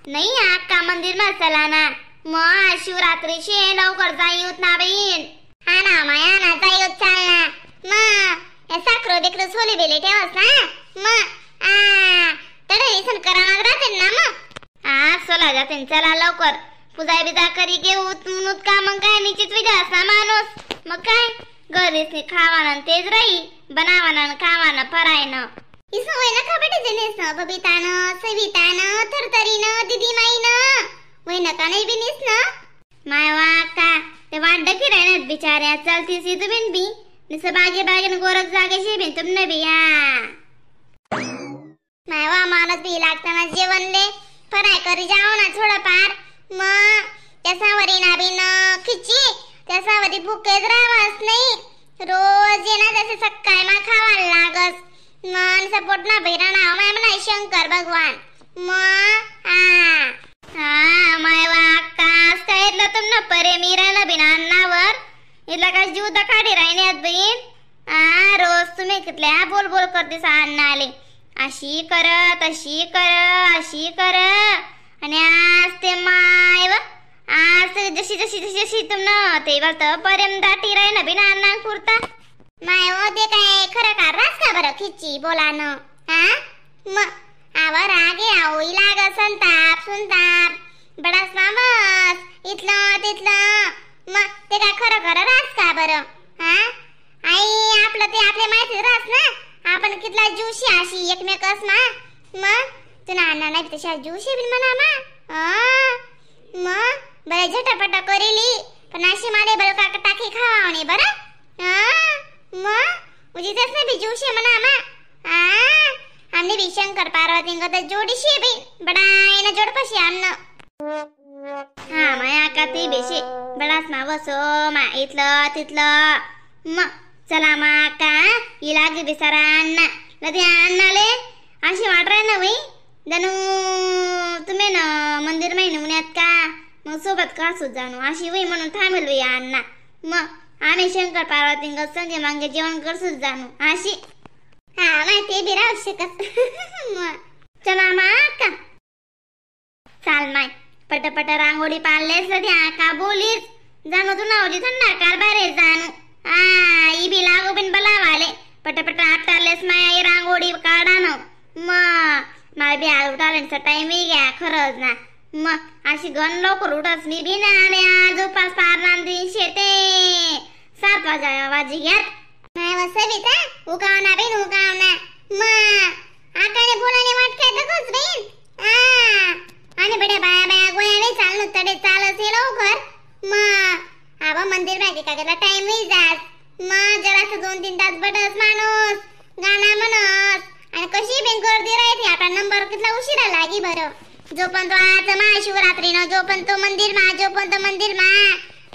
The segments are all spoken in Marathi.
नाही अक्का मंदिर मा चला ना मग शिवरात्रीशी लवकर जाईत ना बहीण. हा ना माया ना जाईत चाल ना मग साखर बिकर सोली बेले ठेवस ना मग तडे इसन करावं राहते ना मग सोला जाते चला लवकर पूजा बिजा करी घेऊ उत का मग काय निश्चित विचार ना माणूस मग काय घरीच खावानं तेच राही बनावानं खावानं फरायनं इसं वय ना का बेटे जनेस ना बबितानं सवितानं थरथरीनं दीदी माईनं वय ना का नाही बिनीस ना माय वा का ते वाड्ड की राहण्यात बिचाऱ्या चलती सी तुम्ही बी निस बागे बागे गोरख जागेशी बिन तुमने बी या माय वा मानस बी लागताना जेवणले फराय करी जाओ ना थोडं पार मग त्यासावरी ना बिन खिची त्यासावरी भुकेच राहावंच नाही रोज येणार जसे सकाळ मा खावायला लागस मन सपोर्ट ना बेरा नाव माय म्हणा शंकर भगवान मग माय वाकास काय इथलं तुम न परे मीरा न बिना अन्नावर इथला काय जीव दखाडी राहण्यात बहीण रोज तुम्ही कितल्या बोल बोल करतेस अन्नाले अशी कर तशी कर अशी कर आणि आज ते माय व आज जशी जशी जशी जशी तुमनं ते बोलतं पर्यंत दाटी राही ना बिना अन्ना पुरता माय ओ ते काय खरं का रास का बरं खिची बोला न मग आवर आगे आओ इलाग संताप सुनताप बडास मामस इथलं तिथलं मग ते काय खरं खरं रास का बरं आई आपलं ते आपल्या माहिती रास ना आपण कितला ज्यूशी अशी एकमेकस ना मग तुला अन्ना नाही तशा ज्यूशी बिन म्हणा मग बरं झटपट करेली पण अशी मारे बरं का टाकी खावावणे बरं मग उजीतच नाही भी ज्यूशी म्हणा हमने भी शंकर पार्वती गत जोडीशी बी बडाय ना जोड पशी आमनं माया का ते बेशी बडास मा वसो मा इथलं तिथलं मग चला मा का इलाग बिसारा अण्णा लदी अण्णाले अशी वाट राय ना वही जणू तुम्ही ना मंदिर महिने उन्यात का मग सोबत का सुद्धा जाणू अशी वही म्हणून थांबेल वही अण्णा मग आम्ही शंकर पार्वती संगे मांगे जेवण करसूच जाणू अशी माहिती बी राहू शकत चला मा का चाल माय पटपट रांगोळी पाळलेस का बोलीस जाणू तू नावली थंडा कारभारे जाणू ई बी लागू बिन बलावाले पटपट आटालेस माय रांगोळी काढा न मला बी उठाल्यांचा टाइम घ्या खरंच ना मग अशी गण लवकर उठस मी बी ना आणि आज उपास पारणार दिन शेते 7 वाजी घ्यात माय वसविता उगावना बिन उगावना मग आकाने बोलाने वाट काय दगच बिन आणि बड्या बाया बाया गोयाने चालनु तडे चालस हे लवकर मग आवा मंदिर माहिती का गेला टाइम ही जास मग जरासं 2-3 तास बडस माणूस गाणं म्हणस आणि कशी बिन गर्दी राहते आपला नंबर कितला उशिरा लागी बरं जो पण तो आज महाशिवरात्री न जो पण तो मंदिर मा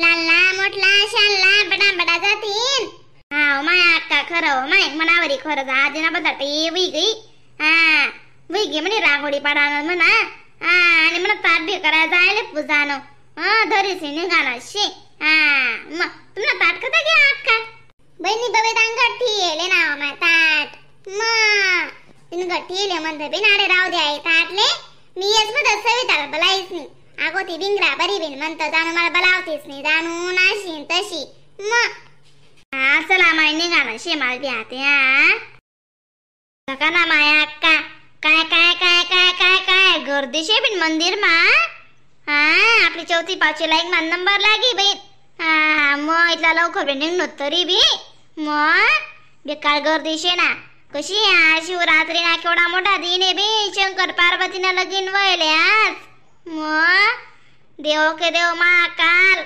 लालला मोठला शानला बडा बडा जातीन माय अक्का खरं माय मनावरी खरं आज ना बदाटे वही गे म्हणे रांगोळी पाडानं म्हणा आणि म्हणा ताट बी करायला जायला पूजानं धरीसी निघाला शे मग तुम्हाला ताट कसा घ्या अक्का बहिणी बबे गट्ठी येले ना माय ताट मग तिन गट्ठी येले म्हणते बिनाडे राहू द्या ताटले मी येस बदल सविताला बलाईस नाही आगो ती बिंगरा बरी बिन म्हणतं जाणू मला बलावतेस नाही जाणू नाशीन तशी मग चला माय निघाला शेमाल द्याते का ना माया अक्का काय काय काय काय काय काय गर्दी शे बिन मंदिर मा आपली 4-5 लाईक मान नंबर लागी बहीण मग इथला लवकर बी निघणं तरी बी मग बेकार गर्दी शे ना कशी शिवरात्री ना केवढा मोठा दिन आहे बी शंकर पार्वतीनं लगीन व्हायले आज मग देव के देव महाकाल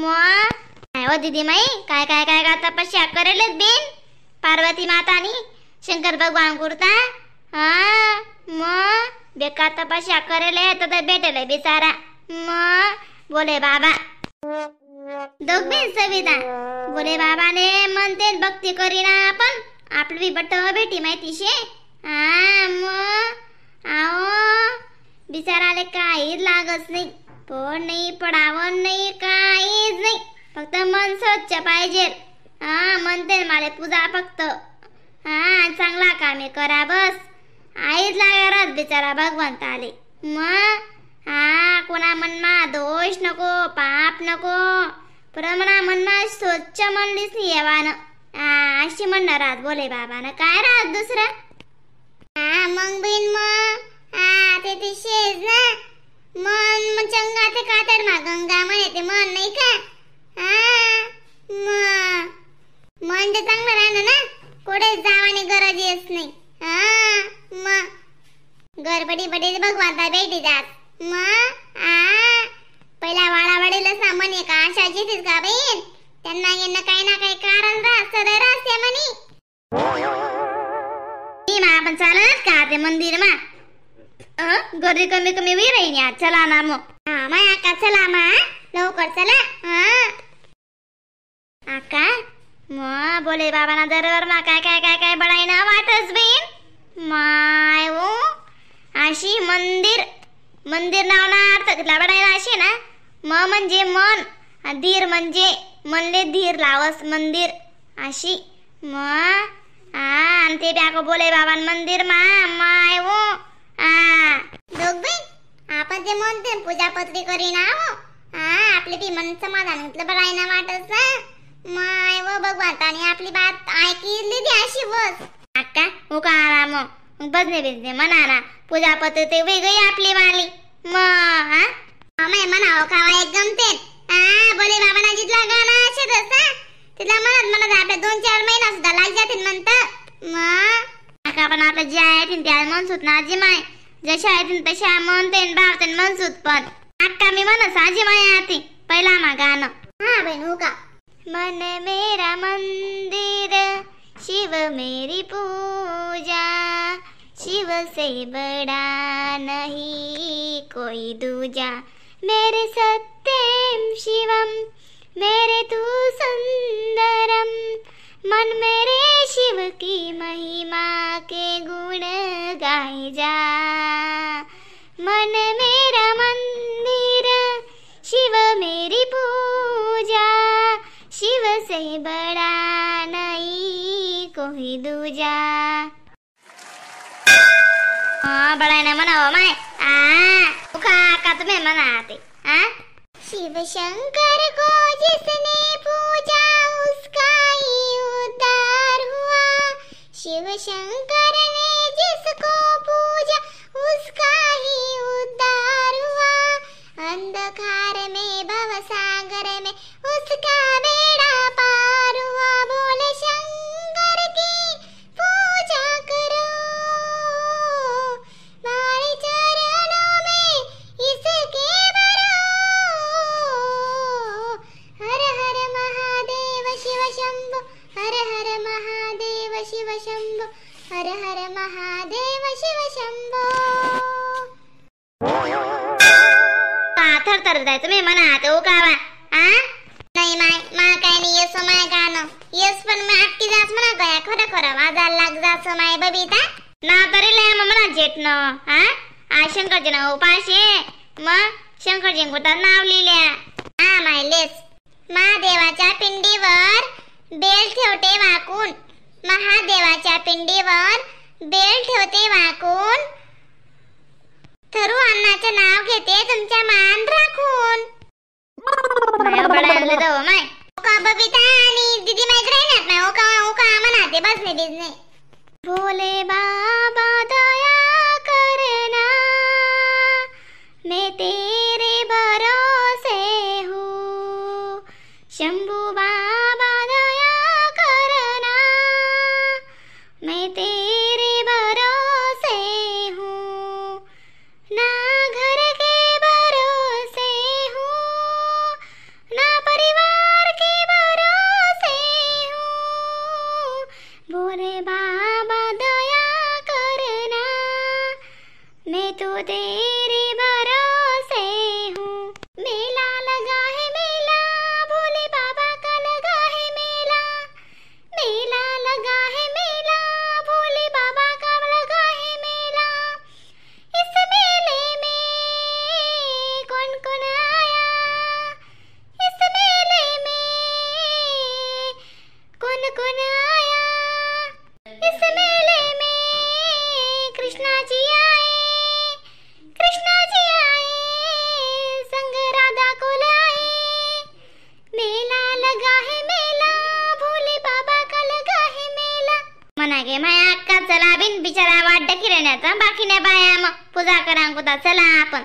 मग दीदी माई काय काय काय काय तपस्या करेलेत बिन पार्वती मातानी शंकर भगवान कुर्ता मग बेकार तपस्या करेले तर भेटले बिचारा मग बोले बाबा दोघबीन सविता बोले बाबा ने म्हणते भक्ती करीना आपण आपली बट्ट भेटी माहिती शे मग आओ बिचाराले काहीच लागत नाही पोट नाही पडावं नाही काहीच नाही फक्त मन स्वच्छ पाहिजे म्हणते मला पूजा फक्त चांगला कामे करा बस आईच लागत बिचारा भगवंत आले मग कोणा मनमा दोष नको, पाप नको, प्रमाणा मनमा स्वच्छ मन दिसली येवानं अशी म्हणणार आज बोले बाबानं. काय राहत दुसरं मग बिन मग ते शेज ना मन चंगा ते कातर मा गंगा म्हणे ते मन नाही का मन ते चांगलं राहणं ना, कुठे जावानी गरज येत नाही. मग गरबडी बडी भगवंता भेटी जात मग पहिला वाडावाडीला सामान एक आशाची तीच का बहीण त्यांना येणं काही ना काही कारण सदैव रहस्य म्हणी. आपण चालत का ते मंदिर मा गर्दी कमी कमी होई राहील आज. चला ना मग माय आका चला मा लवकर चला. आका मग बोले बाबाना दरवर मा काय काय काय काय बडायना वाटच बहीण माय वो अशी मंदिर मंदिर नावना अर्थ घेतला बडायला अशी ना म्हणजे मन धीर म्हणजे मनले धीर लावस मंदिर अशी मग आणि ते ब्याको बोले बाबान मंदिर मा माय वो दोघ आपण ते म्हणते पूजा पत्री करी ना आपले बी मन समाधान घेतलं बडायना वाटच माय वो भगवंताने आपली बात ऐकली दी अशी बस. अक्का उका आराम बजने बिजने मनाना पूजा पत्र ते वेगळी आपली वाली मग म्हणावं खावा एक गमते बोले बाबांना जिथला गाणं असेल तिथला म्हणत आपल्या 2-4 महिना सुद्धा लाग जातील म्हणतात. मग आपण आपलं जे आहे त्या मनसूत ना आजी माय जशा आहेत तशा म्हणते भावते मनसूत पण अक्का मी म्हणस आजी माय आती पहिला मा गाणं बहीण हो का. मन मेरा मंदिर शिव मेरी पूजा शिव से बड़ा नहीं कोई दूजा मेरे सत्यम शिवम मेरे तू सुंदरम मन मेरे शिव की महिमा के गुण गाए जा. मन मेरा मंदिर शिव मेरी पूजा शिव से बड़ा नहीं कोई दूजा. बड़ा ना मनाओ माय का तुम्हें मनाते शिव शंकर को जिसने पूजा उसका ही उद्धार हुआ. शिव शंकर ने जिसको पूजा उसका ही उद्धार हुआ. अंधकार में भवसागर में उसका बेड़ा पार हुआ. बोले शंकर की पूजा करो मारे चरणों में इसके भरो. हर हर महादेव शिव शंभो हर हर महादेव शिव शंभो हर हर महादेव शिव शंभो. थर जायचं मी म्हणा तो कावा नाही माय काय नाही येसो माय गाणं येस पण मी आटकी जास म्हणा गया खरं खरं वाजायला लाग जास माय बबिता ना तरी लय म्हणा जेटनं शंकरजी ना उपाशी मग शंकरजी गोटा नाव लिहिल्या माय लेस. महादेवाच्या पिंडीवर बेल ठेवते वाकून महादेवाच्या पिंडीवर बेल ठेवते वाकून थरू अन्नाचं नाव घेते तुमच्या मान राखून. माय ओका बबिता आणि दीदी माहित राहणार नाही ओका म्हणाते बसने बिजने. भोले बाबा दया करना मैं तेरे भरोसे हूँ. शंभू बाबा दया करना मैं तेरे भरोसे हूँ. ना घर के भरोसे हूँ ना परिवार के भरोसे हूँ. भोले बाबा दया करना मैं तो तेरे भरोसे हूँ. मेला लगा है मेला भोले बाबा का लगा है मेला. मेला लगा है मेला भोले बाबा का लगा है मेला. इस मेले में कौन कौन आया इस मेले में कौन कौन आया. इस मेले में कृष्णा जी आए म्हणा गे माया अक्का चला बिन बिचारा वाट किराण्याचा बाकी नाही बाया मग पूजा करा चला आपण